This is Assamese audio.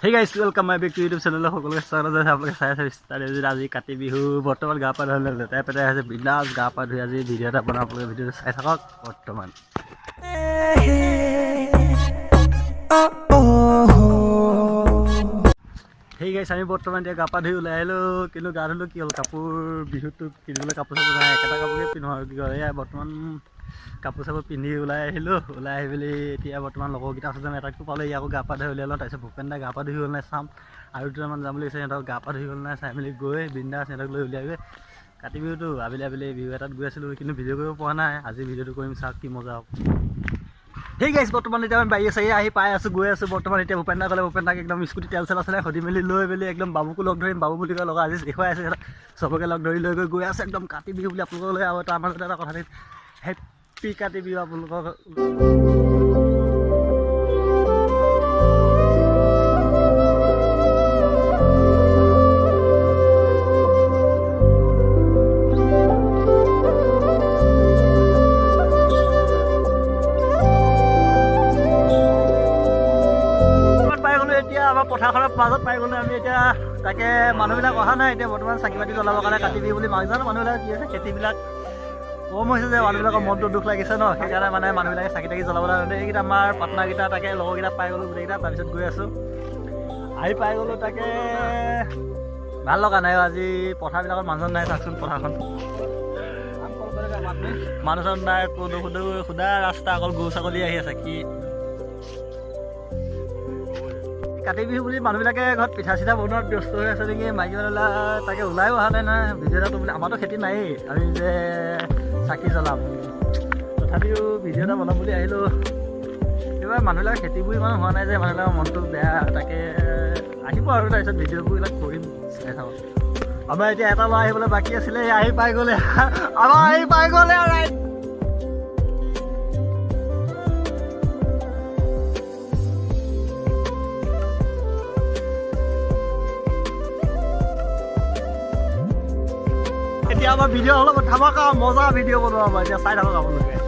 Hey guys, welcome my back to YouTube channel. সকলোকে স্বাগত জনাইছো আপোনালোকে চাই আছে ষ্টাৰ্ট আজি কাতি বিহু বৰ্তমান গা পা ধুলে লেটাই পেটাই আছে বিন্দাস গা পা ধুই আজি ভিডিঅ' এটা বনাম আপোনালোকে ভিডিঅ'টো চাই থাকক বৰ্তমান Hey guys, আমি বৰ্তমান এতিয়া গা পা ধুই ওলাই আহিলো কিন্তু গা ধুলো কি হ'ল কাপোৰ বিহুটো কিনিবলৈ কাপোৰ চাপোৰ নাই একেটা কাপোৰকে পিন্ধো আৰু কি কৰে বৰ্তমান কাপোৰ চাপোৰ পিন্ধি ওলাই আহিলোঁ ওলাই আহি মেলি এতিয়া বৰ্তমান লগৰকেইটা আছে যেন এটাকটো পালোঁ আকৌ গা পা ধুই উলিয়াই লওঁ তাৰপিছত ভূপেন দা গা পা ধুই হ'ল নাই চাম আৰু দুটামান যাম বুলি কৈছে সিহঁতক গা পা ধুই হ'ল নাই চাই মেলি গৈ বিন্দাছ সিহঁতক লৈ উলিয়াই গৈ কাতি বিহুটো আবেলি আবেলি বিহু এটাত গৈ আছিলোঁ কিন্তু ভিডিঅ' কৰিব পৰা নাই আজি ভিডিঅ'টো কৰিম চাওক কি মজা হ'ব Hey guys, বৰ্তমান এতিয়া আমি বাইয়ে চাই আহি পাই আছোঁ গৈ আছোঁ বৰ্তমান এতিয়া ভূপেন দা ক'লে ভূপেন দাক একদম স্কুটি তেল চেল আছে সুধি মেলি লৈ মেলি একদম বাবুকো লগ ধৰিম বাবু বুলি কয় লগৰ আজি দেখুৱাই আছে চবকে লগ ধৰি লৈ গৈ আছে একদম কাতি বিহু বুলি আপোনালোকলৈ আৰু এটা আমাৰ এটা কথা দিম হেপ্পী কাতি বিহু আপোনালোকক আমাৰ পথাৰখনৰ মাজত পাই গ'লো আমি এতিয়া তাকে মানুহবিলাক অহা নাই এতিয়া বৰ্তমান চাকি বাতি জ্বলাবৰ কাৰণে কাতি বিহু বুলি জানো মানুহবিলাক কি হৈছে খেতিবিলাক কম হৈছে যে মানুহবিলাকৰ মনটো দুখ লাগিছে ন সেইকাৰণে মানে মানুহবিলাকে চাকি তাকি জ্বলাবলৈ নালাগে এইকেইটা আমাৰ পাৰ্টনাৰকেইটা তাকে লগৰকেইটা পাই গ'লোঁ গোটেইকেইটা তাৰপিছত গৈ আছোঁ আহি পাই গ'লোঁ তাকে ভাল লগা নাই আজি পথাৰবিলাকত মানুহজন নাই চাওকচোন পথাৰখন মানুহজন নাই সুধা ৰাস্তা অকল গৰু ছাগলী আহি আছে কি কাতি বিহু বুলি মানুহবিলাকে ঘৰত পিঠা চিঠা বনোৱাত ব্যস্ত হৈ আছে নেকি মাইকী মানুহবিলাক তাকে ওলাইও অহা নাই নহয় ভিডিঅ' এটা বুলি আমাৰতো খেতি নায়েই আমি যে চাকি জ্বলাম তথাপিও ভিডিঅ' এটা বনাম বুলি আহিলোঁ এইবাৰ মানুহবিলাকে খেতিবোৰ ইমান হোৱা নাই যে মানুহবিলাকৰ মনটো বেয়া তাকে আহিব আৰু তাৰপিছত ভিডিঅ'বিলাক কৰিম চাই থাকক আমাৰ এতিয়া এটা ল'ৰা আহিবলৈ বাকী আছিলে আহি পাই গ'লে আমাৰ আহি পাই গ'লে আৰু এতিয়া আমাৰ ভিডিঅ' অলপ ধামাকা মজা ভিডিঅ' বনোৱা আমাৰ এতিয়া চাই থাকক আপোনালোকে